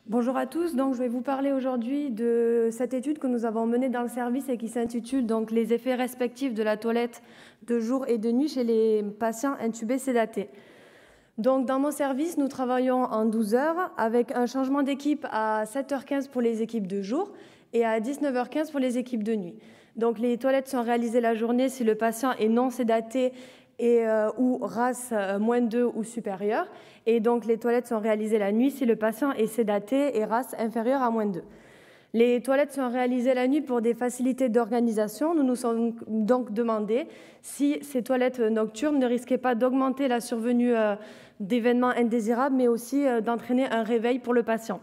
Bonjour à tous, donc je vais vous parler aujourd'hui de cette étude que nous avons menée dans le service et qui s'intitule donc les effets respectifs de la toilette de jour et de nuit chez les patients intubés sédatés. Donc dans mon service, nous travaillons en 12 heures avec un changement d'équipe à 7h15 pour les équipes de jour et à 19h15 pour les équipes de nuit. Donc les toilettes sont réalisées la journée si le patient est non sédaté ou RASS -2 ou supérieur. Et donc les toilettes sont réalisées la nuit si le patient est sédaté et RASS inférieur à -2. Les toilettes sont réalisées la nuit pour des facilités d'organisation. Nous nous sommes donc demandé si ces toilettes nocturnes ne risquaient pas d'augmenter la survenue d'événements indésirables, mais aussi d'entraîner un réveil pour le patient.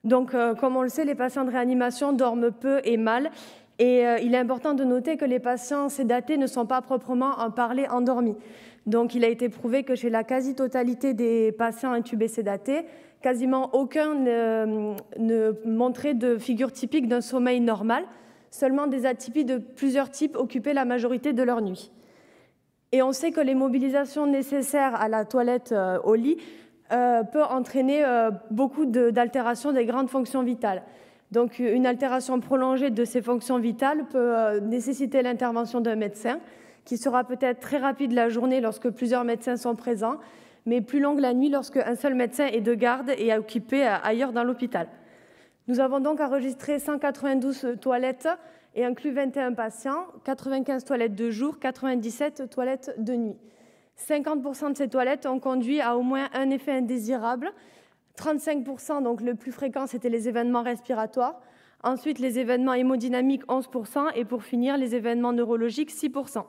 Donc, comme on le sait, les patients de réanimation dorment peu et mal. Et il est important de noter que les patients sédatés ne sont pas proprement parlé endormis. Donc il a été prouvé que chez la quasi-totalité des patients intubés sédatés, quasiment aucun ne montrait de figure typique d'un sommeil normal. Seulement des atypies de plusieurs types occupaient la majorité de leur nuit. Et on sait que les mobilisations nécessaires à la toilette au lit peuvent entraîner beaucoup d'altérations des grandes fonctions vitales. Donc une altération prolongée de ces fonctions vitales peut nécessiter l'intervention d'un médecin qui sera peut-être très rapide la journée lorsque plusieurs médecins sont présents, mais plus longue la nuit lorsque un seul médecin est de garde et est occupé ailleurs dans l'hôpital. Nous avons donc enregistré 192 toilettes et inclus 21 patients, 95 toilettes de jour, 97 toilettes de nuit. 50% de ces toilettes ont conduit à au moins un effet indésirable. 35%, donc le plus fréquent, c'était les événements respiratoires. Ensuite, les événements hémodynamiques, 11%. Et pour finir, les événements neurologiques, 6%.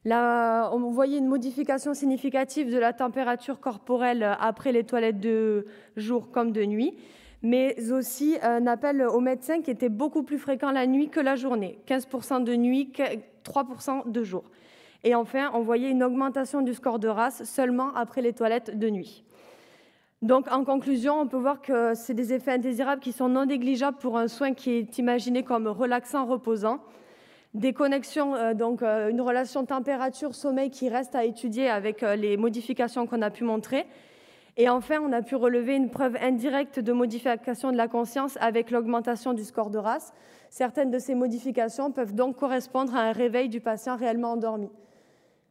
Là, on voyait une modification significative de la température corporelle après les toilettes de jour comme de nuit, mais aussi un appel aux médecins qui était beaucoup plus fréquent la nuit que la journée. 15% de nuit, 3% de jour. Et enfin, on voyait une augmentation du score de RASS seulement après les toilettes de nuit. Donc, en conclusion, on peut voir que c'est des effets indésirables qui sont non négligeables pour un soin qui est imaginé comme relaxant, reposant. Des connexions, une relation température-sommeil qui reste à étudier avec les modifications qu'on a pu montrer. Et enfin, on a pu relever une preuve indirecte de modification de la conscience avec l'augmentation du score de RASS. Certaines de ces modifications peuvent donc correspondre à un réveil du patient réellement endormi.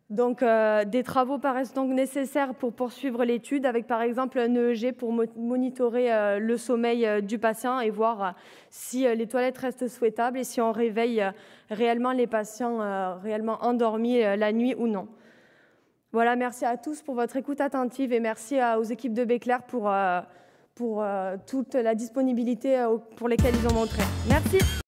Donc, des travaux paraissent donc nécessaires pour poursuivre l'étude, avec par exemple un EEG pour monitorer le sommeil du patient et voir si les toilettes restent souhaitables et si on réveille réellement les patients réellement endormis la nuit ou non. Voilà, merci à tous pour votre écoute attentive et merci aux équipes de Béclair pour toute la disponibilité pour lesquelles ils ont montré. Merci.